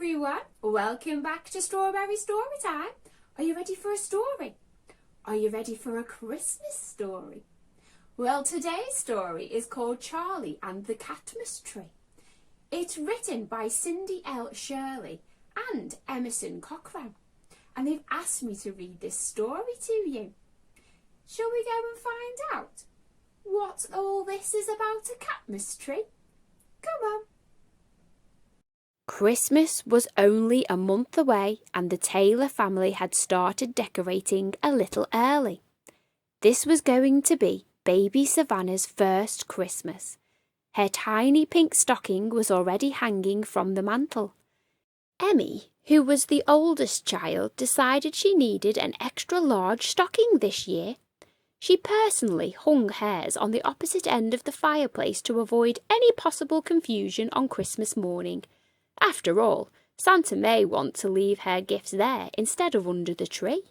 everyone, welcome back to Strawberry Story Time. Are you ready for a story? Are you ready for a Christmas story? Well, today's story is called Charlie and the Catmas Tree. It's written by Cindy L. Shirley and Emerson Cochran, and they've asked me to read this story to you. Shall we go and find out what all this is about a Catmas tree? Come on. Christmas was only a month away and the Taylor family had started decorating a little early. This was going to be baby Savannah's first Christmas. Her tiny pink stocking was already hanging from the mantel. Emmy, who was the oldest child, decided she needed an extra large stocking this year. She personally hung hers on the opposite end of the fireplace to avoid any possible confusion on Christmas morning. After all, Santa may want to leave her gifts there instead of under the tree.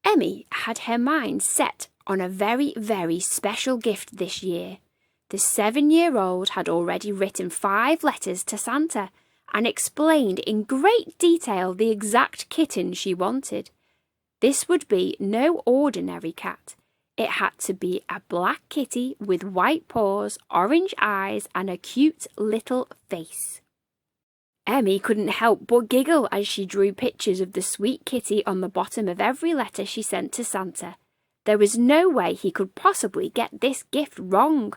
Emmy had her mind set on a very, very special gift this year. The 7-year-old had already written 5 letters to Santa and explained in great detail the exact kitten she wanted. This would be no ordinary cat. It had to be a black kitty with white paws, orange eyes, and a cute little face. Emmy couldn't help but giggle as she drew pictures of the sweet kitty on the bottom of every letter she sent to Santa. There was no way he could possibly get this gift wrong.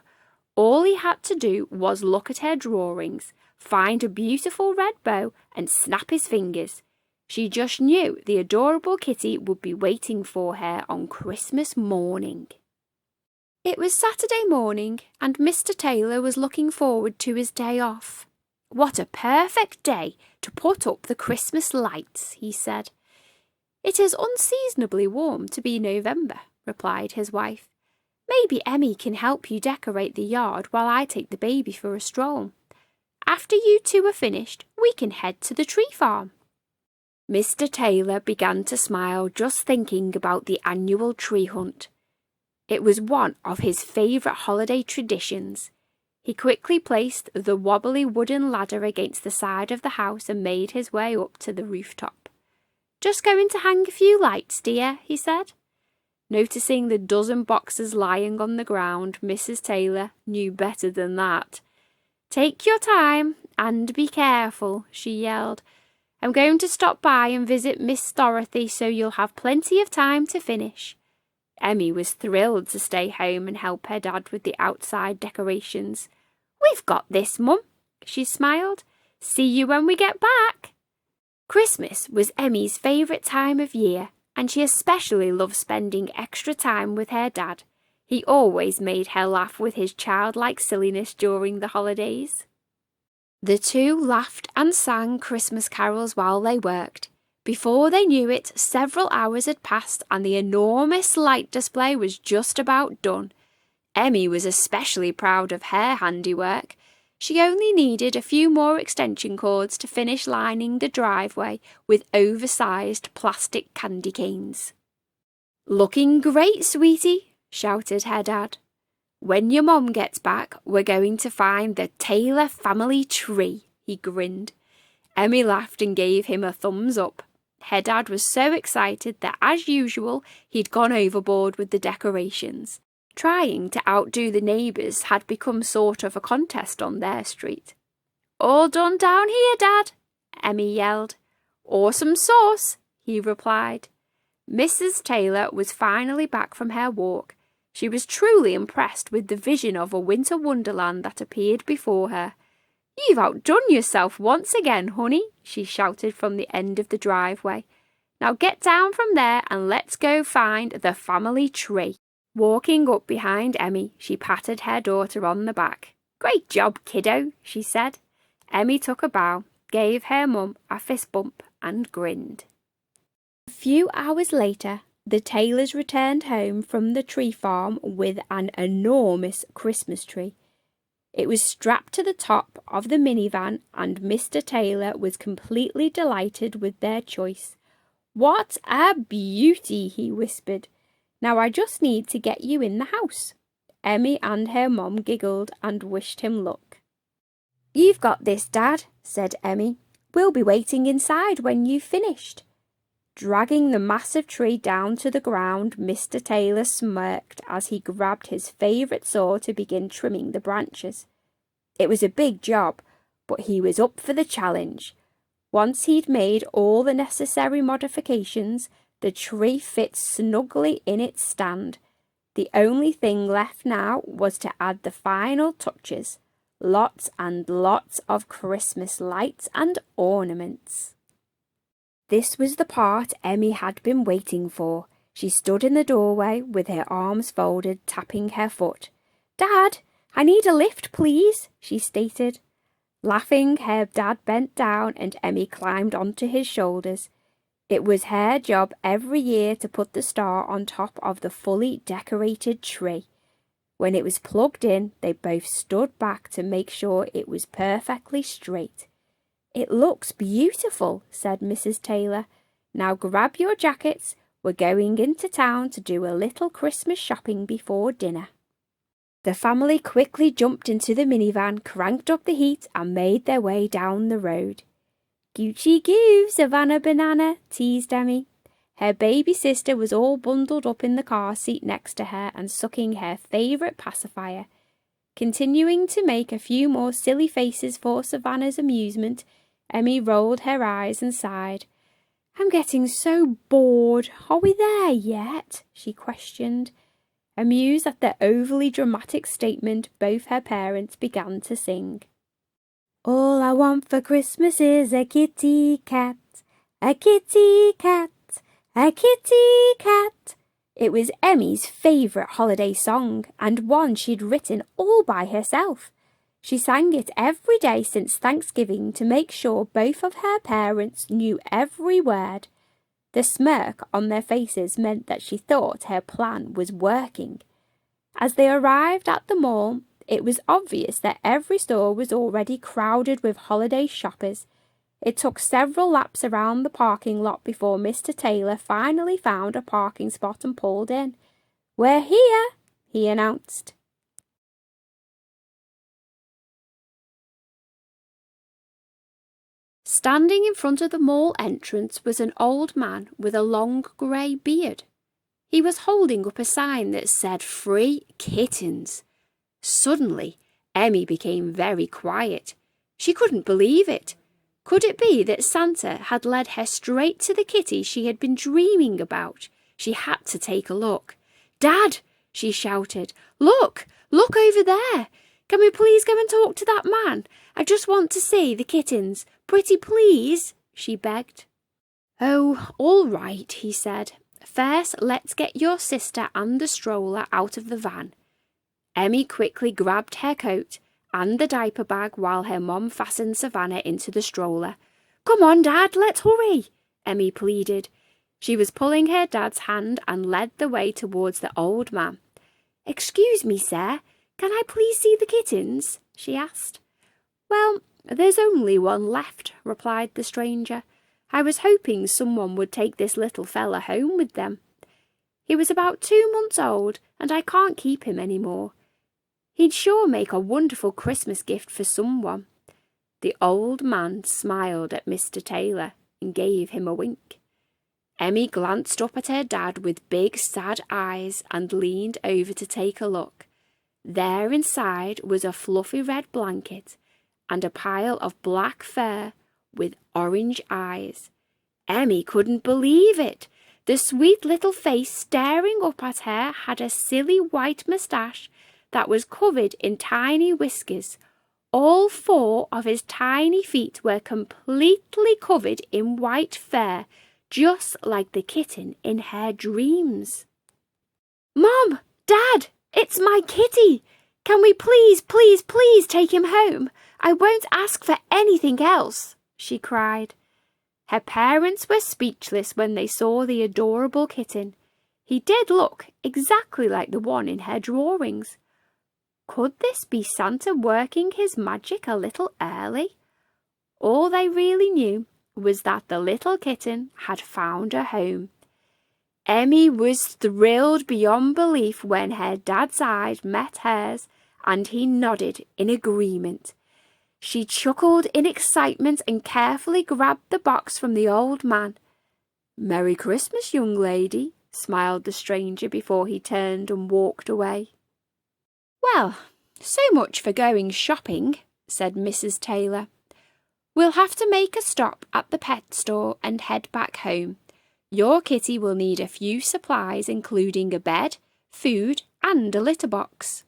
All he had to do was look at her drawings, find a beautiful red bow, and snap his fingers. She just knew the adorable kitty would be waiting for her on Christmas morning. It was Saturday morning, and Mr. Taylor was looking forward to his day off. "What a perfect day to put up the Christmas lights," he said. "It is unseasonably warm to be November," replied his wife. "Maybe Emmy can help you decorate the yard while I take the baby for a stroll. After you two are finished, we can head to the tree farm." Mr. Taylor began to smile just thinking about the annual tree hunt. It was one of his favourite holiday traditions. He quickly placed the wobbly wooden ladder against the side of the house and made his way up to the rooftop. "Just going to hang a few lights, dear," he said. Noticing the dozen boxes lying on the ground, Mrs. Taylor knew better than that. "Take your time and be careful," she yelled. "I'm going to stop by and visit Miss Dorothy, so you'll have plenty of time to finish." Emmy was thrilled to stay home and help her dad with the outside decorations. "We've got this, Mum," she smiled. "See you when we get back." Christmas was Emmy's favourite time of year, and she especially loved spending extra time with her dad. He always made her laugh with his childlike silliness during the holidays. The two laughed and sang Christmas carols while they worked. Before they knew it, several hours had passed and the enormous light display was just about done. Emmy was especially proud of her handiwork. She only needed a few more extension cords to finish lining the driveway with oversized plastic candy canes. "Looking great, sweetie," shouted her dad. "When your mom gets back, we're going to find the Taylor family tree," he grinned. Emmy laughed and gave him a thumbs up. Her dad was so excited that, as usual, he'd gone overboard with the decorations. Trying to outdo the neighbours had become sort of a contest on their street. "All done down here, Dad," Emmy yelled. "Awesome sauce," he replied. Mrs. Taylor was finally back from her walk. She was truly impressed with the vision of a winter wonderland that appeared before her. "You've outdone yourself once again, honey," she shouted from the end of the driveway. "Now get down from there and let's go find the family tree." Walking up behind Emmy, she patted her daughter on the back. "Great job, kiddo," she said. Emmy took a bow, gave her mum a fist bump and grinned. A few hours later, the Taylors returned home from the tree farm with an enormous Christmas tree. It was strapped to the top of the minivan and Mr. Taylor was completely delighted with their choice. "What a beauty," he whispered. "Now I just need to get you in the house." Emmy and her mom giggled and wished him luck. "You've got this, Dad," said Emmy. We'll be waiting inside when you've finished." Dragging the massive tree down to the ground, Mr. Taylor smirked as he grabbed his favourite saw to begin trimming the branches. It was a big job, but he was up for the challenge. Once he'd made all the necessary modifications, the tree fit snugly in its stand. The only thing left now was to add the final touches. Lots and lots of Christmas lights and ornaments. This was the part Emmy had been waiting for. She stood in the doorway with her arms folded, tapping her foot. "Dad, I need a lift, please," she stated. Laughing, her dad bent down and Emmy climbed onto his shoulders. It was her job every year to put the star on top of the fully decorated tree. When it was plugged in, they both stood back to make sure it was perfectly straight. "It looks beautiful," said Mrs. Taylor. "Now grab your jackets. We're going into town to do a little Christmas shopping before dinner." The family quickly jumped into the minivan, cranked up the heat, and made their way down the road. "Goochie goo, Savannah Banana," teased Emmy. Her baby sister was all bundled up in the car seat next to her and sucking her favourite pacifier. Continuing to make a few more silly faces for Savannah's amusement, Emmy rolled her eyes and sighed. "I'm getting so bored. Are we there yet?" she questioned. Amused at their overly dramatic statement, both her parents began to sing. "All I want for Christmas is a kitty cat, a kitty cat, a kitty cat." It was Emmy's favourite holiday song, and one she'd written all by herself. She sang it every day since Thanksgiving to make sure both of her parents knew every word. The smirk on their faces meant that she thought her plan was working. As they arrived at the mall, it was obvious that every store was already crowded with holiday shoppers. It took several laps around the parking lot before Mr. Taylor finally found a parking spot and pulled in. "We're here," he announced. Standing in front of the mall entrance was an old man with a long grey beard. He was holding up a sign that said "Free Kittens." Suddenly, Emmy became very quiet. She couldn't believe it. Could it be that Santa had led her straight to the kitty she had been dreaming about? She had to take a look. "Dad!" she shouted. Look over there! Can we please go and talk to that man? I just want to see the kittens. Pretty please," she begged. "Oh, all right," he said. "First, let's get your sister and the stroller out of the van." Emmy quickly grabbed her coat and the diaper bag while her mom fastened Savannah into the stroller. "Come on, Dad, let's hurry," Emmy pleaded. She was pulling her dad's hand and led the way towards the old man. "Excuse me, sir, can I please see the kittens?" she asked. "Well, there's only one left," replied the stranger. "I was hoping someone would take this little fella home with them. He was about 2 months old, and I can't keep him any more. He'd sure make a wonderful Christmas gift for someone." The old man smiled at Mr. Taylor and gave him a wink. Emmy glanced up at her dad with big, sad eyes and leaned over to take a look. There inside was a fluffy red blanket and a pile of black fur with orange eyes. Emmy couldn't believe it. The sweet little face staring up at her had a silly white moustache that was covered in tiny whiskers. All 4 of his tiny feet were completely covered in white fur, just like the kitten in her dreams. "Mom! Dad! It's my kitty! Can we please take him home? I won't ask for anything else," she cried. Her parents were speechless when they saw the adorable kitten. He did look exactly like the one in her drawings. Could this be Santa working his magic a little early? All they really knew was that the little kitten had found a home. Emmy was thrilled beyond belief when her dad's eyes met hers and he nodded in agreement. She chuckled in excitement and carefully grabbed the box from the old man. "Merry Christmas, young lady," smiled the stranger before he turned and walked away. "Well, so much for going shopping," said Mrs. Taylor. "We'll have to make a stop at the pet store and head back home. Your kitty will need a few supplies, including a bed, food, and a litter box."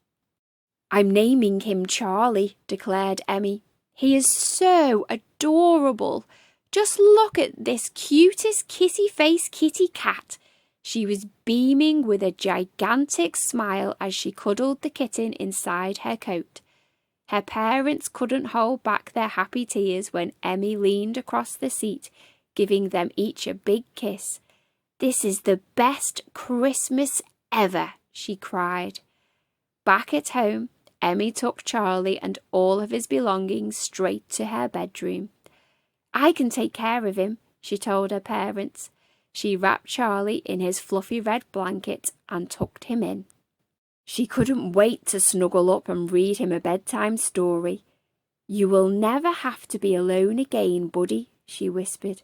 "I'm naming him Charlie," declared Emmy. "He is so adorable. Just look at this cutest kissy-face kitty cat." She was beaming with a gigantic smile as she cuddled the kitten inside her coat. Her parents couldn't hold back their happy tears when Emmy leaned across the seat, giving them each a big kiss. "This is the best Christmas ever," she cried. Back at home, Emmy took Charlie and all of his belongings straight to her bedroom. "I can take care of him," she told her parents. She wrapped Charlie in his fluffy red blanket and tucked him in. She couldn't wait to snuggle up and read him a bedtime story. "You will never have to be alone again, buddy," she whispered.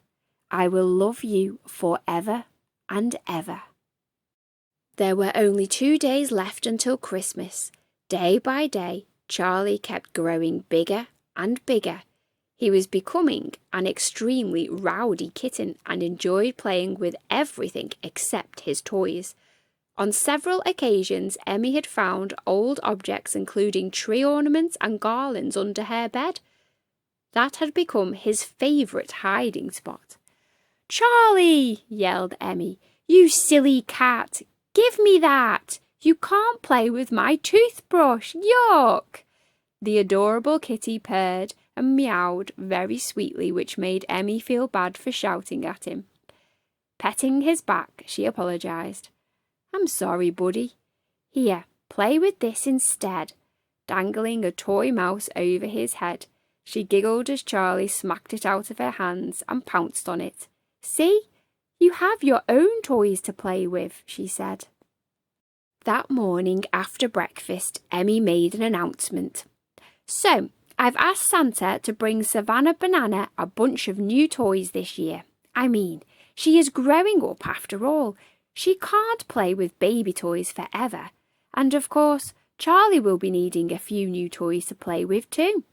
"I will love you forever and ever." There were only 2 days left until Christmas. Day by day, Charlie kept growing bigger and bigger. He was becoming an extremely rowdy kitten and enjoyed playing with everything except his toys. On several occasions, Emmy had found old objects including tree ornaments and garlands under her bed. That had become his favourite hiding spot. "Charlie!" yelled Emmy. "You silly cat! Give me that! You can't play with my toothbrush! Yuck!" The adorable kitty purred and meowed very sweetly, which made Emmy feel bad for shouting at him. Petting his back, she apologised. "I'm sorry, buddy. Here, play with this instead." Dangling a toy mouse over his head, she giggled as Charlie smacked it out of her hands and pounced on it. "See? You have your own toys to play with," she said. That morning after breakfast, Emmy made an announcement. "So, I've asked Santa to bring Savannah Banana a bunch of new toys this year. I mean, she is growing up after all. She can't play with baby toys forever. And of course, Charlie will be needing a few new toys to play with too."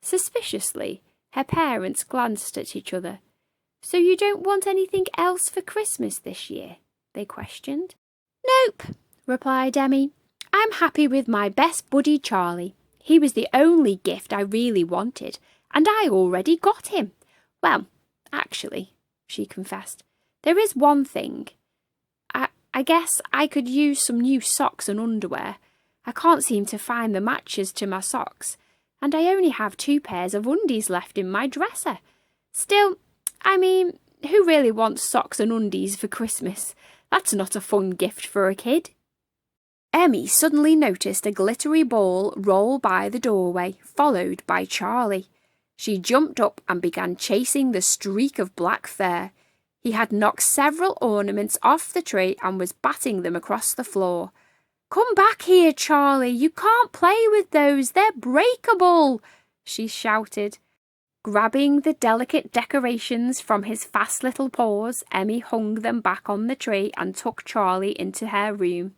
Suspiciously, her parents glanced at each other. "So you don't want anything else for Christmas this year?" they questioned. "Nope," replied Emmy. "I'm happy with my best buddy Charlie. He was the only gift I really wanted, and I already got him. Well, actually," she confessed, "there is one thing. I guess I could use some new socks and underwear. I can't seem to find the matches to my socks, and I only have 2 pairs of undies left in my dresser. Still, I mean, who really wants socks and undies for Christmas? That's not a fun gift for a kid." Emmy suddenly noticed a glittery ball roll by the doorway, followed by Charlie. She jumped up and began chasing the streak of black fur. He had knocked several ornaments off the tree and was batting them across the floor. "Come back here, Charlie! You can't play with those! They're breakable!" she shouted. Grabbing the delicate decorations from his fast little paws, Emmy hung them back on the tree and took Charlie into her room.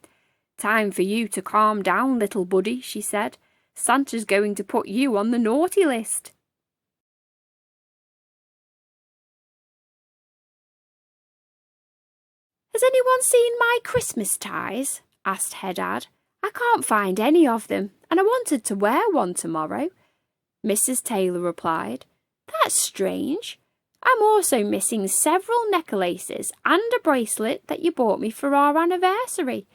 "Time for you to calm down, little buddy," she said. "Santa's going to put you on the naughty list." "Has anyone seen my Christmas ties?" asked her dad. "I can't find any of them, and I wanted to wear one tomorrow." Mrs. Taylor replied, "That's strange. I'm also missing several necklaces and a bracelet that you bought me for our anniversary.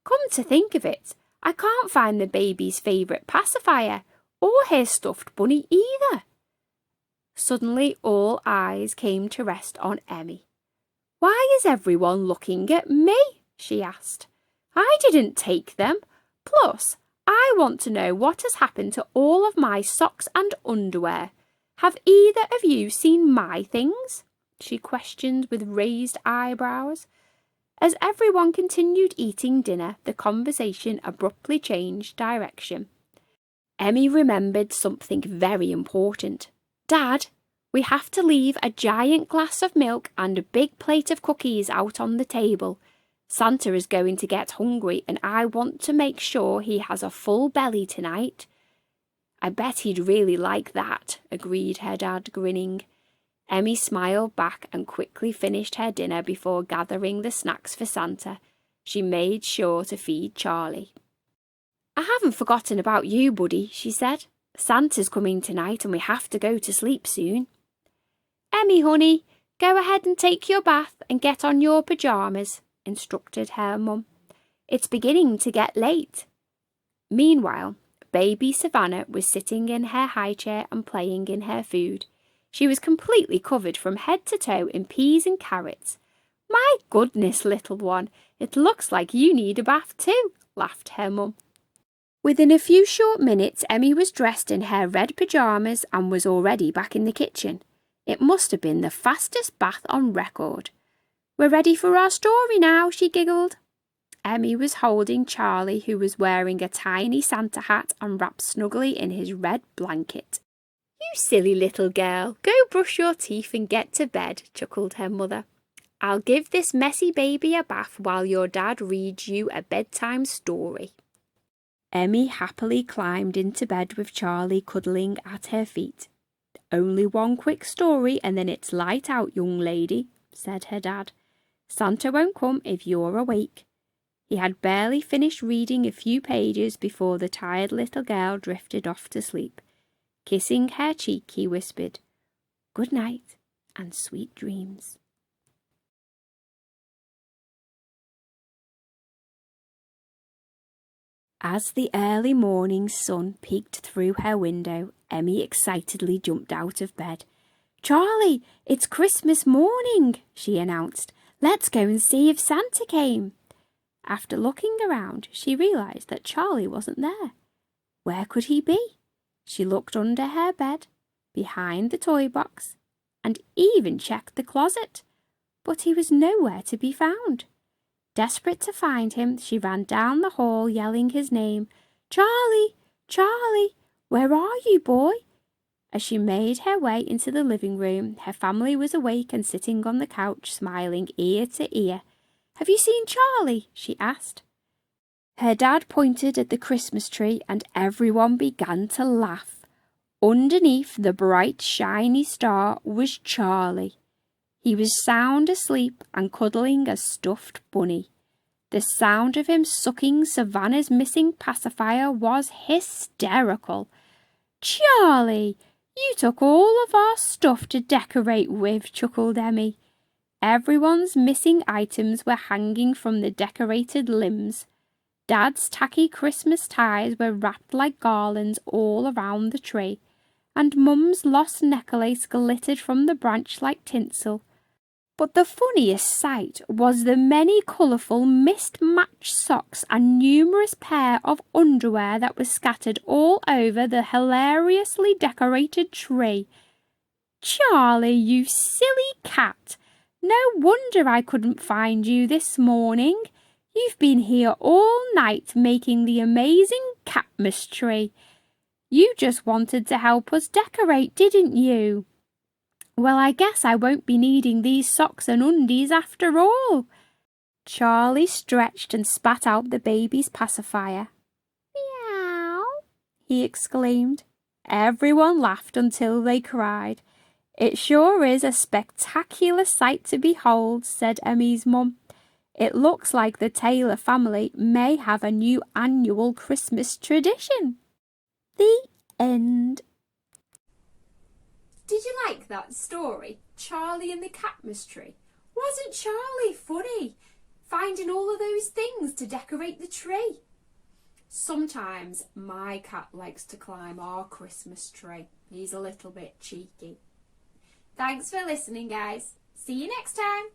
Come to think of it, I can't find the baby's favourite pacifier or his stuffed bunny either." Suddenly all eyes came to rest on Emmy. "Why is everyone looking at me?" she asked. "I didn't take them. Plus, I want to know what has happened to all of my socks and underwear. Have either of you seen my things?" she questioned with raised eyebrows. As everyone continued eating dinner, the conversation abruptly changed direction. Emmy remembered something very important. Dad, we have to leave a giant glass of milk and a big plate of cookies out on the table. Santa is going to get hungry and I want to make sure he has a full belly tonight. I bet he'd really like that, agreed her dad, grinning. Emmy smiled back and quickly finished her dinner before gathering the snacks for Santa. She made sure to feed Charlie. I haven't forgotten about you, buddy, she said. Santa's coming tonight and we have to go to sleep soon. Emmy, honey, go ahead and take your bath and get on your pyjamas, instructed her mum. It's beginning to get late. Meanwhile, baby Savannah was sitting in her high chair and playing in her food. She was completely covered from head to toe in peas and carrots. My goodness, little one, it looks like you need a bath too, laughed her mum. Within a few short minutes, Emmy was dressed in her red pyjamas and was already back in the kitchen. It must have been the fastest bath on record. We're ready for our story now, she giggled. Emmy was holding Charlie, who was wearing a tiny Santa hat and wrapped snugly in his red blanket. You silly little girl, go brush your teeth and get to bed, chuckled her mother. I'll give this messy baby a bath while your dad reads you a bedtime story. Emmy happily climbed into bed with Charlie cuddling at her feet. Only one quick story and then it's light out, young lady, said her dad. Santa won't come if you're awake. He had barely finished reading a few pages before the tired little girl drifted off to sleep. Kissing her cheek, he whispered, "Good night and sweet dreams." As the early morning sun peeked through her window, Emmy excitedly jumped out of bed. "Charlie, it's Christmas morning," she announced. "Let's go and see if Santa came." After looking around, she realised that Charlie wasn't there. Where could he be? She looked under her bed, behind the toy box, and even checked the closet, but he was nowhere to be found. Desperate to find him, she ran down the hall yelling his name. "Charlie! Charlie! Where are you, boy?" As she made her way into the living room, her family was awake and sitting on the couch, smiling ear to ear. "Have you seen Charlie?" she asked. Her dad pointed at the Christmas tree and everyone began to laugh. Underneath the bright, shiny star was Charlie. He was sound asleep and cuddling a stuffed bunny. The sound of him sucking Savannah's missing pacifier was hysterical. "Charlie, you took all of our stuff to decorate with," chuckled Emmy. Everyone's missing items were hanging from the decorated limbs. Dad's tacky Christmas ties were wrapped like garlands all around the tree, and Mum's lost necklace glittered from the branch like tinsel. But the funniest sight was the many colourful mismatched socks and numerous pair of underwear that were scattered all over the hilariously decorated tree. "Charlie, you silly cat! No wonder I couldn't find you this morning. You've been here all night making the amazing Catmas Tree. You just wanted to help us decorate, didn't you? Well, I guess I won't be needing these socks and undies after all." Charlie stretched and spat out the baby's pacifier. "Meow," he exclaimed. Everyone laughed until they cried. "It sure is a spectacular sight to behold," said Emmy's mum. "It looks like the Taylor family may have a new annual Christmas tradition." The end. Did you like that story, Charlie and the Catmas Tree? Wasn't Charlie funny, finding all of those things to decorate the tree? Sometimes my cat likes to climb our Christmas tree. He's a little bit cheeky. Thanks for listening, guys. See you next time.